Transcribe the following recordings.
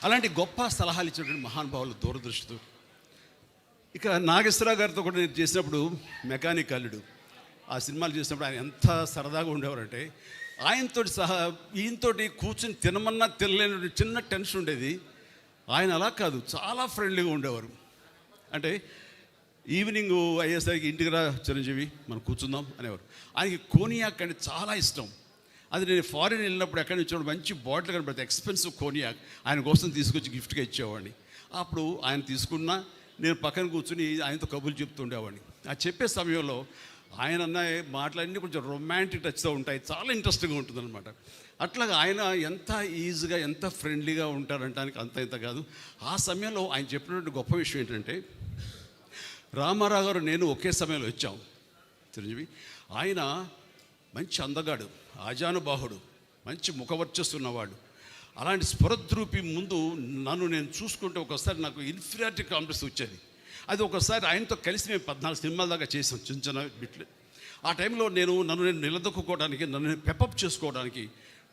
అలాంటి గొప్ప సలహాలు ఇచ్చినటువంటి మహానుభావులు దూరదృష్టితో. ఇక నాగేశ్వరరావు గారితో కూడా నేను చేసినప్పుడు మెకానిక్ అల్లుడు ఆ సినిమాలు చేసినప్పుడు ఆయన ఎంత సరదాగా ఉండేవారంటే, ఆయనతోటి సహా ఈయనతోటి కూర్చొని తినమన్నా తినలేని చిన్న టెన్షన్ ఉండేది. ఆయన అలా కాదు, చాలా ఫ్రెండ్లీగా ఉండేవారు. అంటే ఈవినింగ్ అయ్యేసరికి ఇంటికి రా చిరంజీవి మనం కూర్చుందాం అనేవారు. ఆయనకి కోనియాక్ అంటే చాలా ఇష్టం. అది నేను ఫారిన్ వెళ్ళినప్పుడు ఎక్కడి నుంచి మంచి బాటిల్ కనబడితే ఎక్స్పెన్సివ్ కోనియాక్ ఆయన కోసం తీసుకొచ్చి గిఫ్ట్గా ఇచ్చేవాడిని. అప్పుడు ఆయన తీసుకున్నా నేను పక్కన కూర్చుని ఆయనతో కబుర్లు చెప్తుండేవాడిని. ఆ చెప్పే సమయంలో ఆయన అన్న మాటలన్నీ కొంచెం రొమాంటిక్ టచ్తో ఉంటాయి, చాలా ఇంట్రెస్టింగ్గా ఉంటుందన్నమాట. అట్లాగా ఆయన ఎంత ఈజీగా ఎంత ఫ్రెండ్లీగా ఉంటారంటానికి అంత ఇంత కాదు. ఆ సమయంలో ఆయన చెప్పినటువంటి గొప్ప విషయం ఏంటంటే, రామారావు గారు నేను ఒకే సమయంలో వచ్చాం చిరంజీవి. ఆయన మంచి అందగాడు, ఆజానుబాహుడు, మంచి ముఖవర్చస్సు ఉన్నవాడు. అలాంటి స్ఫురద్రూపి ముందు నన్ను నేను చూసుకుంటే ఒకసారి నాకు ఇన్ఫీరియారిటీ కాంప్లెక్స్ వచ్చేది. అది ఒకసారి ఆయనతో కలిసి మేము 14 సినిమాల దాకా చేసాం, చిన్న చిన్న బిట్లు. ఆ టైంలో నన్ను నేను నిలదొక్కుకోవడానికి, నన్ను పెప్పప్ చేసుకోవడానికి,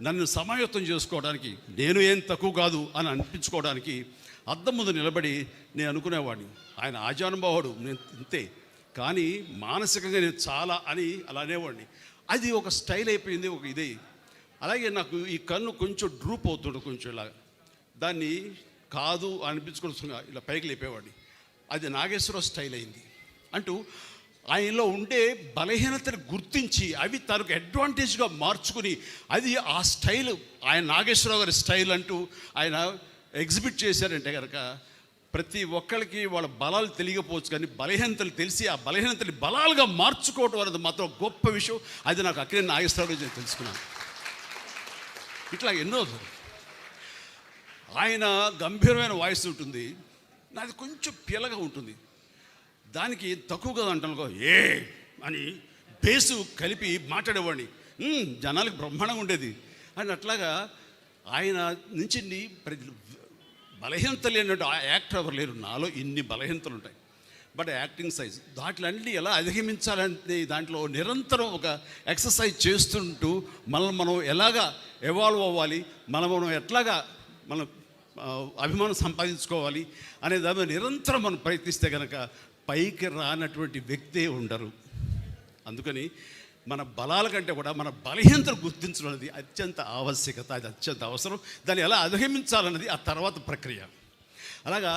నన్ను సమాయత్తం చేసుకోవడానికి, నేను ఏం తక్కువ కాదు అని అనిపించుకోవడానికి అద్దం ముందు నిలబడి నేను అనుకునేవాడిని, ఆయన ఆజానుభావుడు, నేను ఇంతే, కానీ మానసికంగా నేను చాలా అని అలా అనేవాడిని. అది ఒక స్టైల్ అయిపోయింది, ఒక ఇదే. అలాగే నాకు ఈ కన్ను కొంచెం డ్రూప్ అవుతుండే, కొంచెం ఇలా దాన్ని కాదు అనిపించుకొని ఇలా పైకి లేపేవాడిని. అది నాగేశ్వరరావు స్టైల్ అయింది. అంటూ ఆయనలో ఉండే బలహీనతను గుర్తించి అవి తనకు అడ్వాంటేజ్గా మార్చుకుని, అది ఆ స్టైల్ ఆయన నాగేశ్వరరావు గారి స్టైల్ అంటూ ఆయన ఎగ్జిబిట్ చేశారంటే కనుక ప్రతి ఒక్కరికి వాళ్ళ బలాలు తెలియకపోవచ్చు, కానీ బలహీనతలు తెలిసి ఆ బలహీనతని బలాలుగా మార్చుకోవడం అనేది మాత్రం గొప్ప విషయం. అది నాకు అక్కడే నాగేశ్వరరావు నేను తెలుసుకున్నాను. ఇట్లా ఎన్నో. ఆయన గంభీరమైన వాయిస్ ఉంటుంది, నాది కొంచెం పీలగా ఉంటుంది. దానికి తక్కువగా అంటానుకో ఏ అని బేసు కలిపి మాట్లాడేవాడిని, జనాలకు బ్రహ్మాండంగా ఉండేది. అని అట్లాగా ఆయన నుంచి బలహీనతలు లేనట్టు ఆ యాక్టర్ ఎవరు లేరు. నాలో ఇన్ని బలహీనతలు ఉంటాయి, బట్ యాక్టింగ్ సైజ్ దాంట్లన్నీ ఎలా అధిగమించాలంటే దాంట్లో నిరంతరం ఒక ఎక్సర్సైజ్ చేస్తుంటూ మనం ఎలాగా ఎవాల్వ్ అవ్వాలి, మనం ఎట్లాగా మనం అభిమానం సంపాదించుకోవాలి అనే దాని నిరంతరం మనం ప్రయత్నిస్తే కనుక పైకి రానటువంటి వ్యక్తే ఉండరు. అందుకని మన బలాల కంటే కూడా మన బలహీనతను గుర్తించడం అనేది అత్యంత ఆవశ్యకత, అది అత్యంత అవసరం. దాన్ని ఎలా అధిగమించాలన్నది ఆ తర్వాత ప్రక్రియ. అలాగా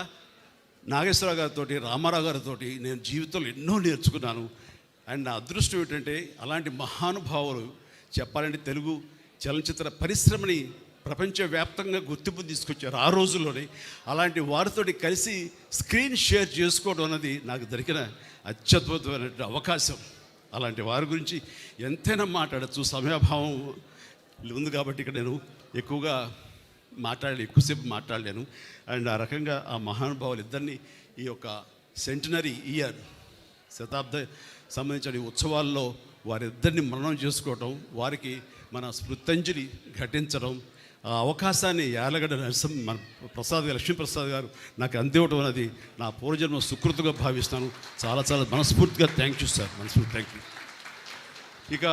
నాగేశ్వరరావు గారితో, రామారావు గారితో నేను జీవితంలో ఎన్నో నేర్చుకున్నాను. అండ్ నా అదృష్టం ఏంటంటే అలాంటి మహానుభావులు చెప్పాలంటే తెలుగు చలనచిత్ర పరిశ్రమని ప్రపంచవ్యాప్తంగా గుర్తింపు తీసుకొచ్చారు ఆ రోజుల్లోనే. అలాంటి వారితో కలిసి స్క్రీన్ షేర్ చేసుకోవడం అన్నది నాకు దొరికిన అత్యద్భుతమైన అవకాశం. అలాంటి వారి గురించి ఎంతైనా మాట్లాడచ్చు, సమయాభావం ఉంది కాబట్టి ఇక్కడ నేను ఎక్కువసేపు మాట్లాడలేను. అండ్ ఆ రకంగా ఆ మహానుభావులు ఇద్దరిని ఈ యొక్క సెంటినరీ ఇయర్ శతాబ్ద సంబంధించిన ఉత్సవాల్లో వారిద్దరిని మననం చేసుకోవటం, వారికి మన స్మృత్యంజలి ఘటించడం, ఆ అవకాశాన్ని యాలగడ్డ మన లక్ష్మీప్రసాద్ గారు నాకు అందివ్వడం అనేది నా పూర్వజన్మ సుకృతిగా భావిస్తాను. చాలా చాలా మనస్ఫూర్తిగా థ్యాంక్ యూ సార్, మనస్ఫూర్తి థ్యాంక్ యూ. ఇక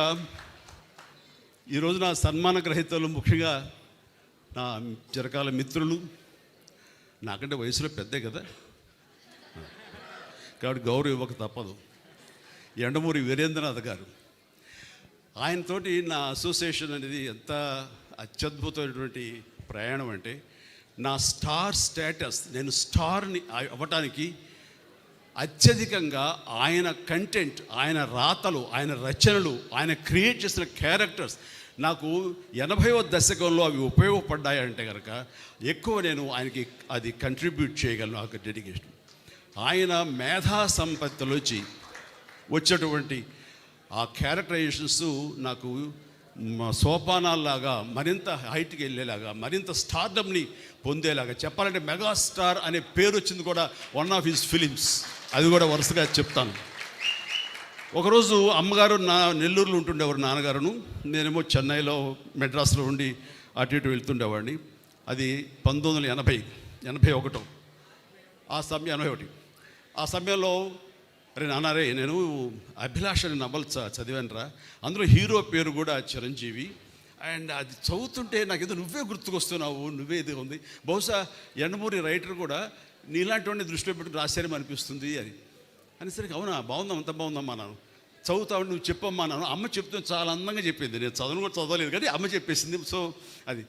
ఈరోజు నా సన్మాన గ్రహీతలు ముఖ్యంగా నా చిరకాల మిత్రులు, నాకంటే వయసులో పెద్దే కదా కాబట్టి గౌరవం ఇవ్వక తప్పదు. ఎండమూరి వీరేంద్రనాథ్ గారు, ఆయనతోటి నా అసోసియేషన్ అనేది ఎంత అత్యద్భుతమైనటువంటి ప్రయాణం అంటే, నా స్టార్ స్టేటస్, నేను స్టార్ని అవ్వటానికి అత్యధికంగా ఆయన కంటెంట్, ఆయన రాతలు, ఆయన రచనలు, ఆయన క్రియేట్ చేసిన క్యారెక్టర్స్ నాకు 80వ దశకంలో అవి ఉపయోగపడ్డాయంటే కనుక ఎక్కువ నేను ఆయనకి అది కంట్రిబ్యూట్ చేయగలను. ఆ డెడికేషన్, ఆయన మేధా సంపత్తిలోంచి వచ్చేటువంటి ఆ క్యారెక్టరైజేషన్స్ నాకు సోపానాల్లాగా మరింత హైట్కి వెళ్ళేలాగా, మరింత స్టార్డమ్ని పొందేలాగా. చెప్పాలంటే మెగాస్టార్ అనే పేరు వచ్చింది కూడా వన్ ఆఫ్ హిస్ ఫిలిమ్స్, అది కూడా వరుసగా చెప్తాను. ఒకరోజు అమ్మగారు నెల్లూరులో ఉంటుండేవారు, నాన్నగారును, నేనేమో చెన్నైలో మెడ్రాస్లో ఉండి అటు ఇటు వెళ్తుండేవాడిని. అది 1981 ఆ సమయంలో నాన్నరే నేను అభిలాష నవల్ చదివానురా, అందులో హీరో పేరు కూడా చిరంజీవి, అండ్ అది చదువుతుంటే నాకు ఏదో నువ్వే గుర్తుకొస్తున్నావు, నువ్వే ఇది ఉంది. బహుశా యండమూరి రైటర్ కూడా నీలాంటి వాడిని దృష్టిలో పెట్టుకుని రాశారేమో అనిపిస్తుంది అని అనేసరికి అవునా, బాగుందాం, అంత బాగుందమ్మా నాను, చదువుతావు నువ్వు చెప్పమ్మా నాను. అమ్మ చెప్తూ చాలా అందంగా చెప్పింది. నేను చదువును కూడా చదవలేదు కానీ అమ్మ చెప్పేసింది. సో అది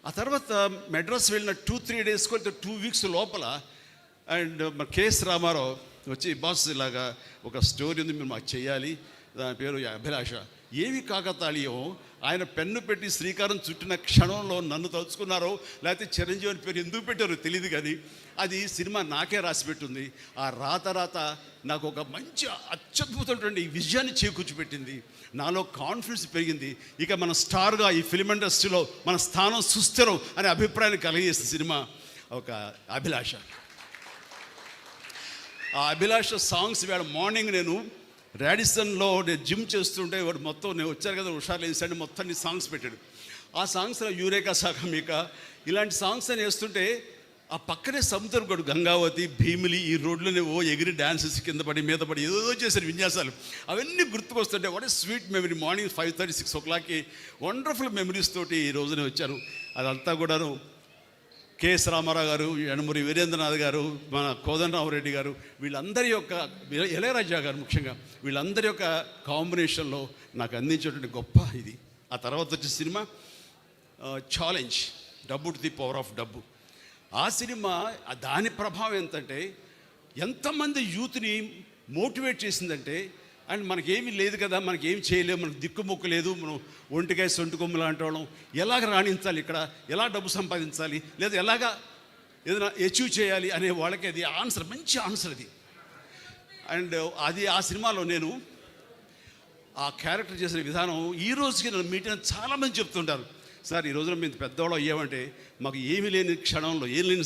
ఆ తర్వాత మెడ్రాస్ వెళ్ళిన 2-3 డేస్కో 2 వీక్స్ లోపల అండ్ మన కేఎస్ రామారావు వచ్చి, బాస్ ఇలాగా ఒక స్టోరీ ఉంది, మీరు మాకు చేయాలి, దాని పేరు అభిలాష. ఏవి కాకతాళీయం, ఆయన పెన్ను పెట్టి శ్రీకారం చుట్టిన క్షణంలో నన్ను తలుచుకున్నారో లేకపోతే చిరంజీవి అని పేరు ఎందుకు పెట్టారో తెలియదు కానీ అది సినిమా నాకే రాసి పెట్టుంది. ఆ రాత నాకు ఒక మంచి అత్యద్భుతమైనటువంటి విజయాన్ని చేకూర్చిపెట్టింది. నాలో కాన్ఫిడెన్స్ పెరిగింది. ఇక మన స్టార్గా ఈ ఫిల్మ్ ఇండస్ట్రీలో మన స్థానం సుస్థిరం అనే అభిప్రాయాన్ని కలిగేసిన సినిమా ఒక అభిలాష. ఆ అభిలాష సాంగ్స్ వేళ మార్నింగ్ నేను రాడిసన్లో నేను జిమ్ చేస్తుంటే వాడు మొత్తం నేను వచ్చారు కదా హుషారు వేసాడు, మొత్తం నీ సాంగ్స్ పెట్టాడు. ఆ సాంగ్స్లో యూరేకా సాగమిక ఇలాంటి సాంగ్స్ అని వేస్తుంటే ఆ పక్కనే సముద్రం గడు గంగావతి భీమిలి ఈ రోడ్లోనే ఎగిరి డ్యాన్సెస్ కింద పడి మీద పడి ఏదో చేశారు విన్యాసాలు. అవన్నీ గుర్తుకొస్తుంటే what a sweet memory. Morning 5:30-6 o'clockకి వండర్ఫుల్ మెమరీస్ తోటి ఈ రోజునే వచ్చాను. అదంతా కూడాను కేఎస్ రామారావు గారు, యండమూరి వీరేంద్రనాథ్ గారు, మన కోదండరామరెడ్డి గారు, వీళ్ళందరి యొక్క ఇళయరాజా గారు ముఖ్యంగా వీళ్ళందరి యొక్క కాంబినేషన్లో నాకు అందించేటువంటి గొప్ప ఇది. ఆ తర్వాత వచ్చే సినిమా ఛాలెంజ్, డబ్బు టు ది పవర్ ఆఫ్ డబ్బు. ఆ సినిమా దాని ప్రభావం ఎంతంటే ఎంతమంది యూత్ని మోటివేట్ చేసిందంటే, అండ్ మనకేమీ లేదు కదా, మనకేం చేయలేము, మనకు దిక్కుమొక్కు లేదు, మనం ఒంటికాయ సొంటుకొమ్ము లాంటి వాళ్ళం, ఎలాగ రాణించాలి ఇక్కడ, ఎలా డబ్బు సంపాదించాలి, లేదా ఎలాగా ఏదైనా అచీవ్ చేయాలి అనే వాళ్ళకి అది ఆన్సర్, మంచి ఆన్సర్ అది. అండ్ అది ఆ సినిమాలో నేను ఆ క్యారెక్టర్ చేసిన విధానం ఈ రోజుకి నన్ను మీట్ అయిన చాలామంది చెప్తుంటారు, సార్ ఈ రోజున మేము పెద్దవాళ్ళు అయ్యామంటే మాకు ఏమీ లేని క్షణంలో, ఏం లేని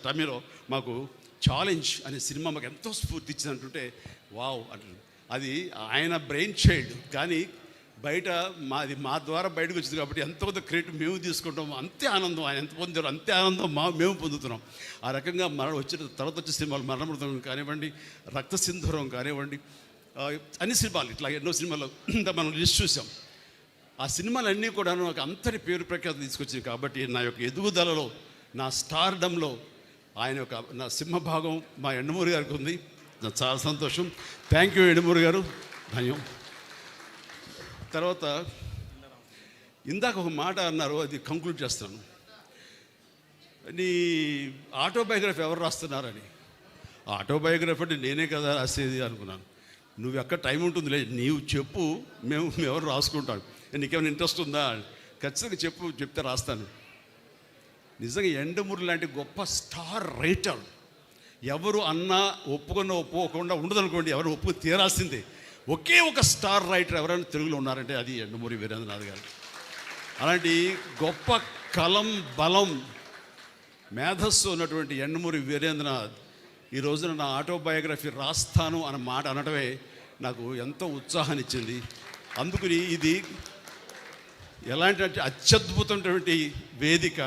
టైంలో మాకు ఛాలెంజ్ అనే సినిమా మాకు ఎంతో స్ఫూర్తి ఇచ్చింది అంటుంటే వావ్ అంటారు. అది ఆయన బ్రెయిన్ చైల్డ్ కానీ బయట మా ద్వారా బయటకు వచ్చింది కాబట్టి ఎంతో కొంత క్రెడిట్ మేము తీసుకుంటాం. అంతే ఆనందం ఆయన ఎంత పొందారో అంతే ఆనందం మేము పొందుతున్నాం. ఆ రకంగా వచ్చిన తర్వాత వచ్చే సినిమాలు మరణమృతం కానివ్వండి, రక్తసింధూరం కానివ్వండి, అన్ని సినిమాలు ఇట్లా ఎన్నో సినిమాలు మనం లిస్ట్ చూసాం. ఆ సినిమాలన్నీ కూడా నాకు అంతటి పేరు ప్రఖ్యాతి తీసుకొచ్చింది. కాబట్టి నా యొక్క ఎదుగుదలలో, నా స్టార్డంలో ఆయన యొక్క నా సింహభాగం మా యండమూరి గారికి ఉంది. నాకు చాలా సంతోషం. థ్యాంక్ యూ యండమూరి గారు, ధన్యం. తర్వాత ఇందాక ఒక మాట అన్నారు, అది కంక్లూడ్ చేస్తాను. నీ ఆటోబయోగ్రఫీ ఎవరు రాస్తున్నారని. ఆటోబయోగ్రఫీ అంటే నేనే కదా రాసేది అనుకున్నాను. నువ్వు ఎక్కడ టైం ఉంటుందిలే, నీవు చెప్పు, మేము ఎవరు రాసుకుంటాం, నీకేమైనా ఇంట్రెస్ట్ ఉందా, ఖచ్చితంగా చెప్తే రాస్తాను. నిజంగా యండమూరి లాంటి గొప్ప స్టార్ రైటర్ ఎవరు అన్నా ఒప్పుకోకుండా ఉండదనుకోండి, ఎవరు ఒప్పుకు తీరాల్సిందే. ఒకే ఒక స్టార్ రైటర్ ఎవరైనా తెలుగులో ఉన్నారంటే అది యండమూరి వీరేంద్రనాథ్ గారు. అలాంటి గొప్ప కలం, బలం, మేధస్సు ఉన్నటువంటి యండమూరి వీరేంద్రనాథ్ ఈ రోజున నా ఆటోబయోగ్రఫీ రాస్తాను అన్న మాట అనడమే నాకు ఎంతో ఉత్సాహాన్ని ఇచ్చింది. అందుకని ఇది ఎలాంటి అత్యద్భుతమైనటువంటి వేదిక.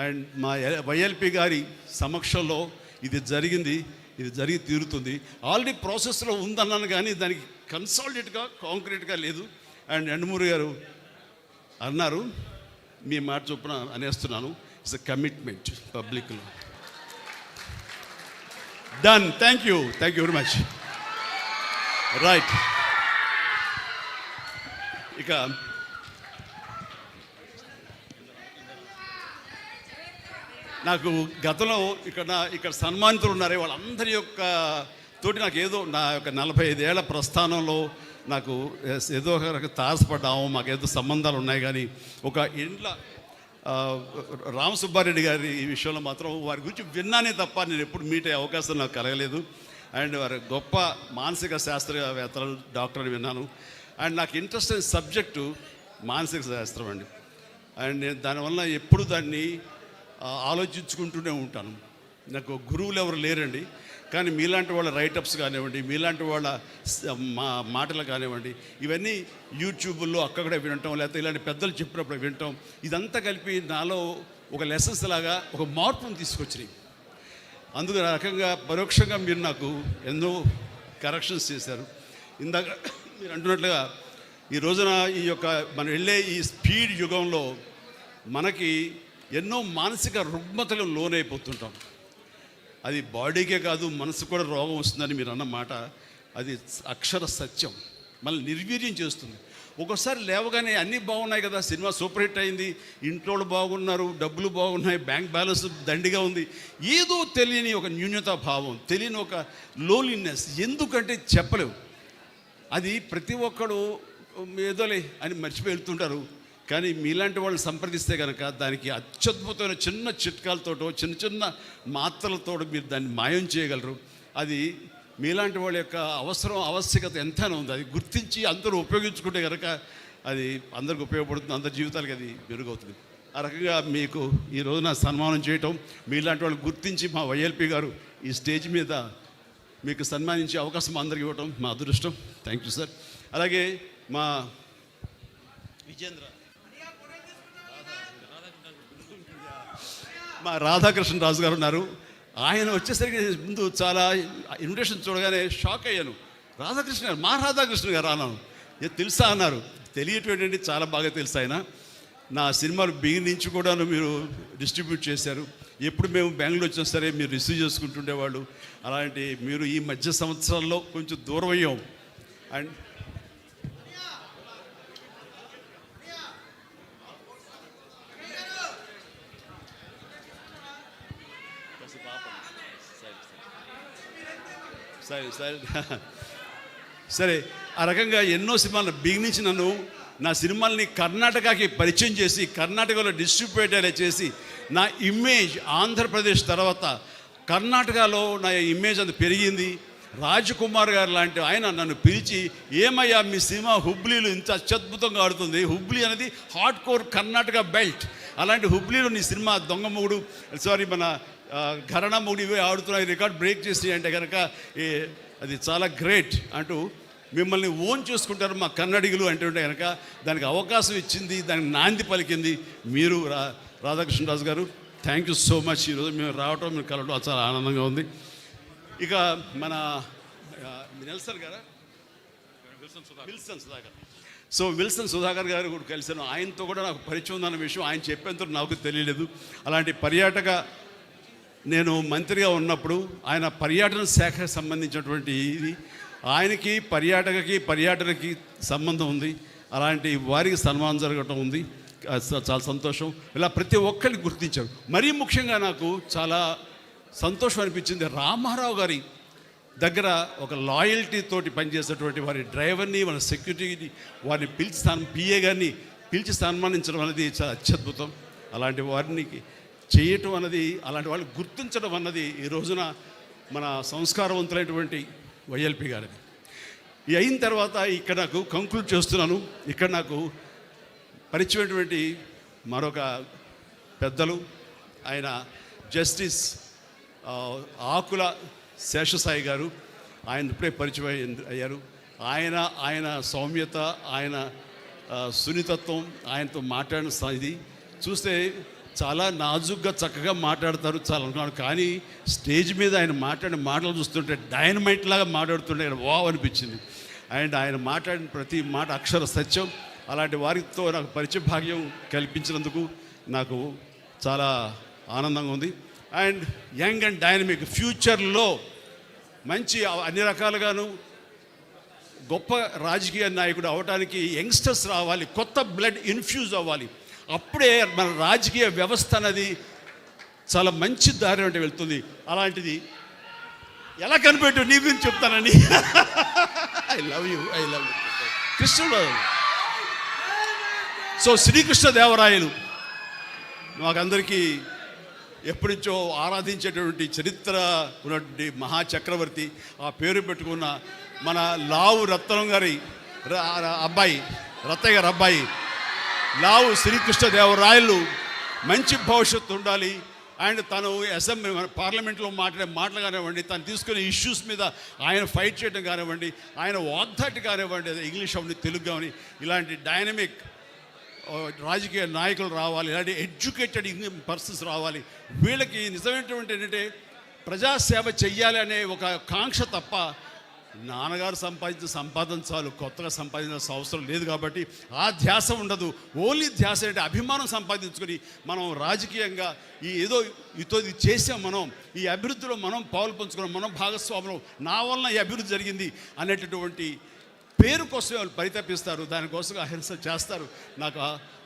అండ్ మా వైఎల్పి గారి సమక్షంలో ఇది జరిగింది, ఇది జరిగి తీరుతుంది. ఆల్రెడీ ప్రాసెస్లో ఉందన్నాను కానీ దానికి కన్సాలిడేట్గా కాంక్రీట్గా లేదు. అండ్ యండమూరి గారు అన్నారు, మీ మాట చొప్పున అనేస్తున్నాను, ఇట్స్ ఎ కమిట్మెంట్ పబ్లిక్లో. Done. Thank you very much. Right. ఇక నాకు గతంలో ఇక్కడ సన్మానితులు ఉన్నారే వాళ్ళందరి యొక్క తోటి నాకు ఏదో నా యొక్క 45 ఏళ్ల ప్రస్థానంలో నాకు ఏదో ఒక తారసపడ్డాము, మాకేదో సంబంధాలు ఉన్నాయి. కానీ ఒక ఇంట్లో రామసుబ్బారెడ్డి గారి ఈ విషయంలో మాత్రం వారి గురించి విన్నానే తప్ప నేను ఎప్పుడు మీట్ అయ్యే అవకాశం నాకు కలగలేదు. అండ్ వారి గొప్ప మానసిక శాస్త్రవేత్తలు, డాక్టర్ అని విన్నాను. అండ్ నాకు ఇంట్రెస్ట్ అయిన సబ్జెక్టు మానసిక శాస్త్రం అండి. అండ్ నేను దానివల్ల ఎప్పుడు దాన్ని ఆలోచించుకుంటూనే ఉంటాను. నాకు గురువులు ఎవరు లేరండి, కానీ మీలాంటి వాళ్ళ రైటప్స్ కానివ్వండి, మీలాంటి వాళ్ళ మాటలు కానివ్వండి, ఇవన్నీ యూట్యూబ్లో అక్కడ వినటం, లేకపోతే ఇలాంటి పెద్దలు చెప్పినప్పుడు వినటం, ఇదంతా కలిపి నాలో ఒక లెసన్స్ లాగా ఒక మార్పును తీసుకొచ్చినాయి. అందుకు రకంగా పరోక్షంగా మీరు నాకు ఎన్నో కరెక్షన్స్ చేశారు. ఇందాక మీరు అంటున్నట్లుగా ఈ రోజున ఈ యొక్క మనం వెళ్ళే ఈ స్పీడ్ యుగంలో మనకి ఎన్నో మానసిక రుగ్మతలు లోనైపోతుంటాం. అది బాడీకే కాదు, మనసు కూడా రోగం వస్తుందని మీరు అన్న మాట అది అక్షర సత్యం. మనల్ని నిర్వీర్యం చేస్తుంది. ఒక్కోసారి లేవగానే అన్నీ బాగున్నాయి కదా, సినిమా సూపర్ హిట్ అయింది, ఇంట్లో బాగున్నారు, డబ్బులు బాగున్నాయి, బ్యాంక్ బ్యాలెన్స్ దండిగా ఉంది, ఏదో తెలియని ఒక న్యూన్యతా భావం, తెలియని ఒక లోన్లీనెస్, ఎందుకంటే చెప్పలేవు. అది ప్రతి ఒక్కడు ఏదోలే అని మర్చిపోయి వెళ్తుంటారు. కానీ మీలాంటి వాళ్ళు సంప్రదిస్తే కనుక దానికి అత్యద్భుతమైన చిన్న చిట్కాలతోటో చిన్న చిన్న మాత్రలతో మీరు దాన్ని మాయం చేయగలరు. అది మీలాంటి వాళ్ళ యొక్క ఆవశ్యకత ఎంతైనా ఉంది. అది గుర్తించి అందరూ ఉపయోగించుకుంటే కనుక అది అందరికి ఉపయోగపడుతుంది, అందరి జీవితాలకి అది మెరుగవుతుంది. ఆ రకంగా మీకు ఈ రోజున సన్మానం చేయటం, మీలాంటి వాళ్ళు గుర్తించి మా వైఎల్పి గారు ఈ స్టేజ్ మీద మీకు సన్మానించే అవకాశం అందరికి ఇవ్వటం మా అదృష్టం. Thank you sir. అలాగే మా విజేంద్ర, మా రాధాకృష్ణరాజు గారు ఉన్నారు. ఆయన వచ్చేసరికి ముందు చాలా ఇన్విటేషన్ చూడగానే షాక్ అయ్యాను. రాధాకృష్ణ గారు, మా రాధాకృష్ణ గారు అన్నాను. తెలుసా అన్నారు. తెలియటండి, చాలా బాగా తెలుసు. ఆయన నా సినిమాలు బిగిన్ నుంచి కూడా మీరు డిస్ట్రిబ్యూట్ చేశారు. ఎప్పుడు మేము బెంగళూరు వచ్చినా సరే మీరు రిసీవ్ చేసుకుంటుండేవాళ్ళు. అలాంటి మీరు ఈ మధ్య సంవత్సరాల్లో కొంచెం దూరం అయ్యాం. అండ్ సరే ఆ రకంగా ఎన్నో సినిమాలు బిగినించి నన్ను నా సినిమాల్ని కర్ణాటకకి పరిచయం చేసి కర్ణాటకలో డిస్ట్రిబ్యూట్ చేసి నా ఇమేజ్ ఆంధ్రప్రదేశ్ తర్వాత కర్ణాటకలో నా ఇమేజ్ అంత పెరిగింది. రాజకుమార్ గారు లాంటి ఆయన నన్ను పిలిచి, ఏమయ్యా మీ సినిమా హుబ్లీలో ఇంత అత్యద్భుతంగా ఆడుతుంది, హుబ్లీ అనేది హార్డ్ కోర్ కర్ణాటక బెల్ట్, అలాంటి హుబ్లీలో నీ సినిమా దొంగమూడు మన ఘరణ మూడు ఇవే ఆడుతున్నాయి, రికార్డ్ బ్రేక్ చేసి అంటే కనుక అది చాలా గ్రేట్ అంటూ మిమ్మల్ని ఓన్ చేసుకుంటారు మా కన్నడిగులు అంటుంటే కనుక దానికి అవకాశం ఇచ్చింది, దానికి నాంది పలికింది మీరు రాధాకృష్ణరాజు గారు. Thank you so much. ఈరోజు మేము రావటం, మీరు కలవడం చాలా ఆనందంగా ఉంది. ఇక మన నెల్సన్ గారా, Wilson Sudhakar. So Wilson Sudhakar గారు కూడా కలిసాను. ఆయనతో కూడా నాకు పరిచయం ఉందన్న విషయం ఆయన చెప్పేంత నాకు తెలియలేదు. అలాంటి పర్యాటక నేను మంత్రిగా ఉన్నప్పుడు ఆయన పర్యాటన శాఖకు సంబంధించినటువంటి ఇది ఆయనకి పర్యాటనకి సంబంధం ఉంది. అలాంటి వారికి సన్మానం జరగటం ఉంది, చాలా సంతోషం. ఇలా ప్రతి ఒక్కరిని గుర్తించారు. మరీ ముఖ్యంగా నాకు చాలా సంతోషం అనిపించింది, రామారావు గారి దగ్గర ఒక లాయల్టీ తోటి పనిచేసేటువంటి వారి డ్రైవర్ని, మన సెక్యూరిటీని వారిని పిలిచి పిఏ గారిని పిలిచి సన్మానించడం అనేది చాలా అత్యద్భుతం. అలాంటి వారిని చేయటం అన్నది, అలాంటి వాళ్ళు గుర్తించడం అన్నది ఈ రోజున మన సంస్కారవంతులైనటువంటి వైఎల్పి గారిని. ఇది అయిన తర్వాత ఇక్కడ నాకు కంక్లూడ్ చేస్తున్నాను. ఇక్కడ నాకు పరిచయమైనటువంటి మరొక పెద్దలు, ఆయన జస్టిస్ ఆకుల శేషసాయి గారు. ఆయన ఇప్పుడే పరిచయం అయ్యారు. ఆయన సౌమ్యత, ఆయన సున్నితత్వం, ఆయనతో మాట్లాడిన ఇది చూస్తే చాలా నాజుగ్గా చక్కగా మాట్లాడతారు చాలా అనుకున్నాను. కానీ స్టేజ్ మీద ఆయన మాట్లాడిన మాటలు చూస్తుంటే డైనమైట్ లాగా మాట్లాడుతుంటే వావ్ అనిపించింది. అండ్ ఆయన మాట్లాడిన ప్రతి మాట అక్షర సత్యం. అలాంటి వారితో నాకు పరిచయ భాగ్యం కల్పించినందుకు నాకు చాలా ఆనందంగా ఉంది. అండ్ యంగ్ అండ్ డైనమిక్, ఫ్యూచర్లో మంచి అన్ని రకాలుగాను గొప్ప రాజకీయ నాయకుడు అవడానికి యంగ్స్టర్స్ రావాలి, కొత్త బ్లడ్ ఇన్ఫ్యూజ్ అవ్వాలి. అప్పుడే మన రాజకీయ వ్యవస్థ అనేది చాలా మంచి దారి అంటే వెళ్తుంది. అలాంటిది ఎలా కనిపెట్టు నీ గురించి చెప్తానని. ఐ లవ్ యూ కృష్ణుడు. సో శ్రీకృష్ణదేవరాయలు మాకందరికీ ఎప్పటి నుంచో ఆరాధించేటటువంటి చరిత్ర ఉన్నటువంటి మహాచక్రవర్తి. ఆ పేరు పెట్టుకున్న మన లావు రత్నం గారి అబ్బాయి, రత్తయ్య గారి అబ్బాయి లావు శ్రీకృష్ణదేవరాయలు మంచి భవిష్యత్తు ఉండాలి. అండ్ తను అసెంబ్లీ పార్లమెంట్లో మాట్లాడే మాటలు కానివ్వండి, తను తీసుకునే ఇష్యూస్ మీద ఆయన ఫైట్ చేయడం కానివ్వండి, ఆయన వాగ్దాటి కానివ్వండి, ఇంగ్లీష్ అవన్నీ తెలుగు కానీ ఇలాంటి డైనమిక్ రాజకీయ నాయకులు రావాలి, ఇలాంటి ఎడ్యుకేటెడ్ పర్సన్స్ రావాలి. వీళ్ళకి నిజమైనటువంటి ఏంటంటే ప్రజాసేవ చెయ్యాలి అనే ఒక కాంక్ష తప్ప నాన్నగారు సంపాదించిన సంపాదన చాలు, కొత్తగా సంపాదించాల్సిన అవసరం లేదు. కాబట్టి ఆ ధ్యాస ఉండదు. ఓన్లీ ధ్యాస అంటే అభిమానం సంపాదించుకొని మనం రాజకీయంగా ఏదో ఇది చేసాం, మనం ఈ అభివృద్ధిలో మనం పాలు పంచుకున్నాం, మనం భాగస్వాములం, నా వలన ఈ అభివృద్ధి జరిగింది అనేటటువంటి పేరు కోసం వాళ్ళు పరితపిస్తారు, దానికోసం అహింస చేస్తారు. నాకు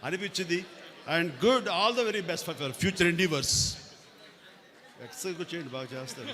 అనిపించింది. And good, all the very best for your future endeavours. Exercise చేయండి, బాగా చేస్తారు.